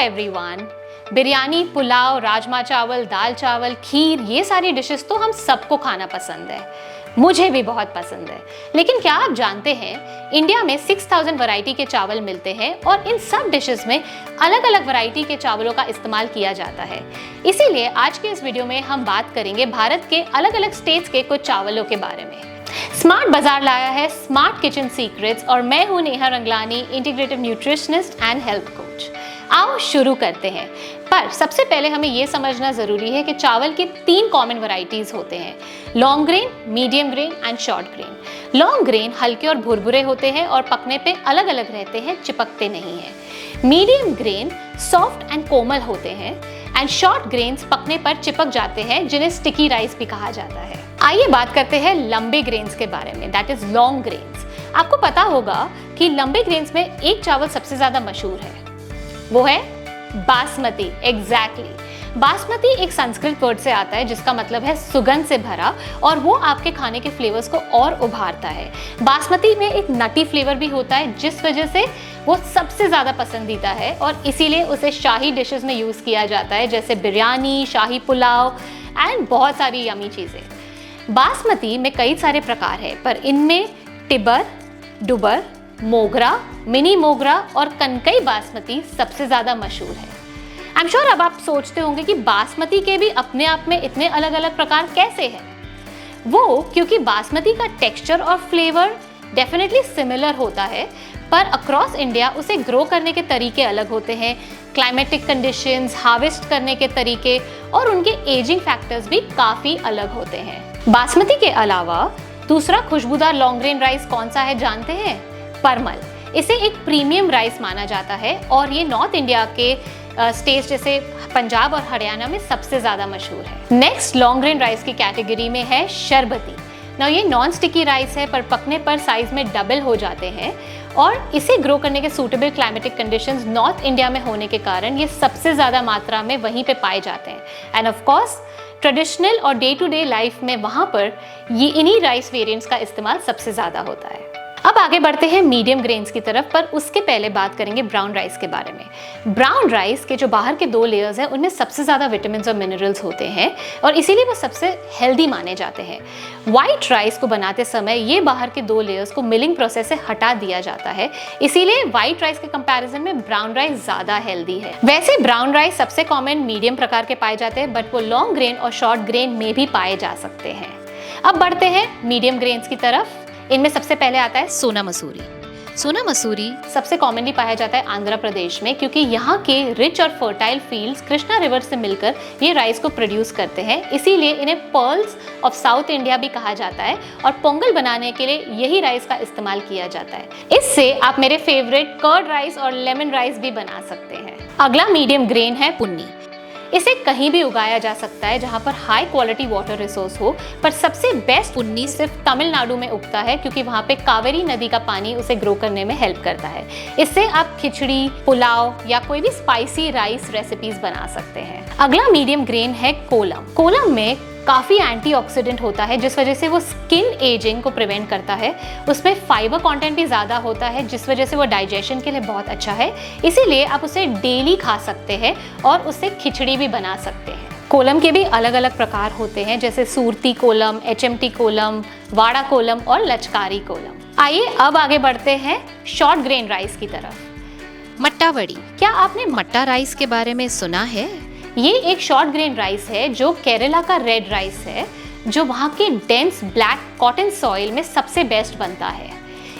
Everyone. Biryani, pulao, rajma चावल, दाल चावल, खीर, ये सारी डिशेस तो हम सबको खाना पसंद है, मुझे भी बहुत पसंद है। लेकिन क्या आप जानते हैं इंडिया में 6000 वैरायटी के चावल मिलते हैं और इन सब डिशेस में अलग अलग वैरायटी के चावलों का इस्तेमाल किया जाता है। इसीलिए आज के इस वीडियो में हम बात करेंगे भारत के अलग अलग स्टेट्स के कुछ चावलों के बारे में। स्मार्ट बाजार लाया है स्मार्ट किचन सीक्रेट्स और मैं हूं Neha Ranglani, integrative nutritionist and health coach. आओ शुरू करते हैं। पर सबसे पहले हमें यह समझना जरूरी है कि चावल की 3 कॉमन वैरायटीज होते हैं, long grain, medium grain and short grain. Long grain हल्के और भुरभुरे होते हैं और पकने पे अलग अलग रहते हैं, चिपकते नहीं हैं। मीडियम ग्रेन सॉफ्ट एंड कोमल होते हैं एंड शॉर्ट ग्रेन्स पकने पर चिपक जाते हैं, जिन्हें स्टिकी राइस भी कहा जाता है। आइए बात करते हैं लंबे ग्रेन्स के बारे में, दैट इज लॉन्ग ग्रेन्स। आपको पता होगा कि लंबे ग्रेन्स में एक चावल सबसे ज्यादा मशहूर है, वो है बासमती। एग्जैक्टली बासमती एक संस्कृत वर्ड से आता है जिसका मतलब है सुगंध से भरा, और वो आपके खाने के फ्लेवर्स को और उभारता है। बासमती में एक नटी फ्लेवर भी होता है जिस वजह से वो सबसे ज़्यादा पसंदीदा है और इसीलिए उसे शाही डिशेस में यूज़ किया जाता है, जैसे बिरयानी, शाही पुलाव एंड बहुत सारी यमी चीज़ें। बासमती में कई सारे प्रकार हैं, पर इनमें टिबर, डुबर, मोगरा, मिनी मोगरा और कनकई बासमती सबसे ज़्यादा मशहूर है। आई एम श्योर अब आप सोचते होंगे कि बासमती के भी अपने आप में इतने अलग अलग प्रकार कैसे हैं। वो क्योंकि बासमती का टेक्सचर और फ्लेवर डेफिनेटली सिमिलर होता है, पर अक्रॉस इंडिया उसे ग्रो करने के तरीके अलग होते हैं, क्लाइमेटिक कंडीशंस, हार्वेस्ट करने के तरीके और उनके एजिंग फैक्टर्स भी काफ़ी अलग होते हैं। बासमती के अलावा दूसरा खुशबूदार लॉन्ग ग्रेन राइस कौन सा है जानते हैं? परमल। इसे एक प्रीमियम राइस माना जाता है और ये नॉर्थ इंडिया के स्टेट्स जैसे पंजाब और हरियाणा में सबसे ज़्यादा मशहूर है। नेक्स्ट लॉन्ग ग्रेन राइस की कैटेगरी में है शरबती। ना ये नॉन स्टिकी राइस है, पर पकने पर साइज में डबल हो जाते हैं और इसे ग्रो करने के suitable climatic conditions north India में होने के कारण ये सबसे ज़्यादा मात्रा में वहीं पे पाए जाते हैं। एंड ऑफ कोर्स ट्रेडिशनल और डे टू डे लाइफ में वहाँ पर ये इन्हीं राइस वेरिएंट्स का इस्तेमाल सबसे ज़्यादा होता है। अब आगे बढ़ते हैं मीडियम ग्रेन्स की तरफ, पर उसके पहले बात करेंगे ब्राउन राइस के बारे में। ब्राउन राइस के जो बाहर के 2 लेयर्स हैं उनमें सबसे ज़्यादा विटामिन और मिनरल्स होते हैं और इसीलिए वो सबसे हेल्दी माने जाते हैं। व्हाइट राइस को बनाते समय ये बाहर के 2 लेयर्स को मिलिंग प्रोसेस से हटा दिया जाता है, इसीलिए व्हाइट राइस के कंपैरिजन में ब्राउन राइस ज़्यादा हेल्दी है। वैसे ब्राउन राइस सबसे कॉमन मीडियम प्रकार के पाए जाते हैं, बट वो लॉन्ग ग्रेन और शॉर्ट ग्रेन में भी पाए जा सकते हैं। अब बढ़ते हैं मीडियम ग्रेन्स की तरफ। इनमें सबसे पहले आता है सोना मसूरी। सोना मसूरी सबसे कॉमनली पाया जाता है आंध्र प्रदेश में, क्योंकि यहाँ के रिच और फर्टाइल फील्ड्स कृष्णा रिवर से मिलकर ये राइस को प्रोड्यूस करते हैं, इसीलिए इन्हें पर्ल्स ऑफ साउथ इंडिया भी कहा जाता है और पोंगल बनाने के लिए यही राइस का इस्तेमाल किया जाता है। इससे आप मेरे फेवरेट कर्ड राइस और लेमन राइस भी बना सकते हैं। अगला मीडियम ग्रेन है पुन्नी। इसे कहीं भी उगाया जा सकता है जहाँ पर हाई क्वालिटी वाटर रिसोर्स हो, पर सबसे बेस्ट पुन्नी सिर्फ तमिलनाडु में उगता है क्योंकि वहाँ पे कावेरी नदी का पानी उसे ग्रो करने में हेल्प करता है। इससे आप खिचड़ी, पुलाव या कोई भी स्पाइसी राइस रेसिपीज बना सकते हैं। अगला मीडियम ग्रेन है कोलम। कोलम में काफ़ी एंटीऑक्सीडेंट होता है जिस वजह से वो स्किन एजिंग को प्रिवेंट करता है। उसमें फाइबर कंटेंट भी ज़्यादा होता है जिस वजह से वो डाइजेशन के लिए बहुत अच्छा है, इसीलिए आप उसे डेली खा सकते हैं और उससे खिचड़ी भी बना सकते हैं। कोलम के भी अलग अलग प्रकार होते हैं, जैसे सूरती कोलम, HMT कोलम, वाड़ा कोलम और लचकारी कोलम। आइए अब आगे बढ़ते हैं शॉर्ट ग्रेन राइस की तरफ। मट्टा वड़ी। क्या आपने मट्टा राइस के बारे में सुना है? ये एक शॉर्ट ग्रेन राइस है जो केरला का रेड राइस है, जो वहाँ के डेंस ब्लैक कॉटन सॉइल में सबसे बेस्ट बनता है।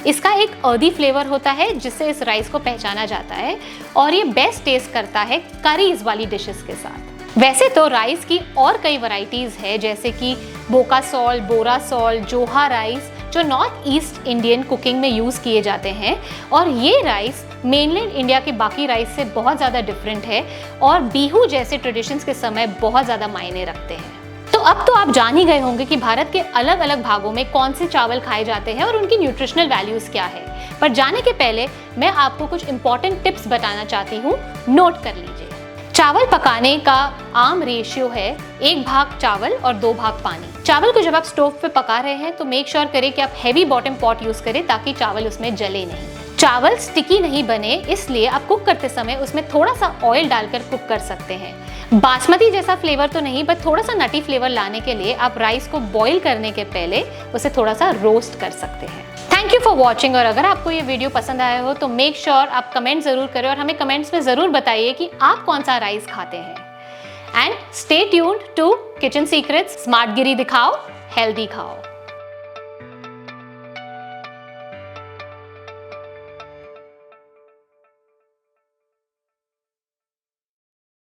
इसका एक अर्दी फ्लेवर होता है जिससे इस राइस को पहचाना जाता है और ये बेस्ट टेस्ट करता है करीज वाली डिशेस के साथ। वैसे तो राइस की और कई वैरायटीज है, जैसे कि बोका सॉल, बोरा सॉल, जोहा राइस, जो नॉर्थ ईस्ट इंडियन कुकिंग में यूज़ किए जाते हैं, और ये राइस मेनलैंड इंडिया के बाकी राइस से बहुत ज़्यादा डिफरेंट है और बिहू जैसे ट्रेडिशंस के समय बहुत ज़्यादा मायने रखते हैं। तो अब तो आप जान ही गए होंगे कि भारत के अलग अलग भागों में कौन से चावल खाए जाते हैं और उनकी न्यूट्रिशनल वैल्यूज़ क्या है, पर जाने के पहले मैं आपको कुछ इंपॉर्टेंट टिप्स बताना चाहती हूँ, नोट कर लीजिए। चावल पकाने का आम रेशियो है 1 भाग चावल और 2 भाग पानी। चावल को जब आप स्टोव पे पका रहे हैं तो मेक श्योर करें कि आप हैवी बॉटम पॉट यूज़ करें ताकि चावल उसमें जले नहीं। चावल स्टिकी नहीं बने इसलिए आप कुक करते समय उसमें थोड़ा सा ऑयल डालकर कुक कर सकते हैं। बासमती जैसा फ्लेवर तो नहीं, बट थोड़ा सा नटी फ्लेवर लाने के लिए आप राइस को बॉईल करने के पहले उसे थोड़ा सा रोस्ट कर सकते हैं। Thank you for watching. और अगर आपको ये वीडियो पसंद आया हो तो मेक श्योर आप कमेंट जरूर करें और हमें कमेंट्स में जरूर बताइए कि आप कौन सा राइस खाते हैं। And stay tuned to kitchen secrets. Smart गिरी दिखाओ, हेल्दी खाओ।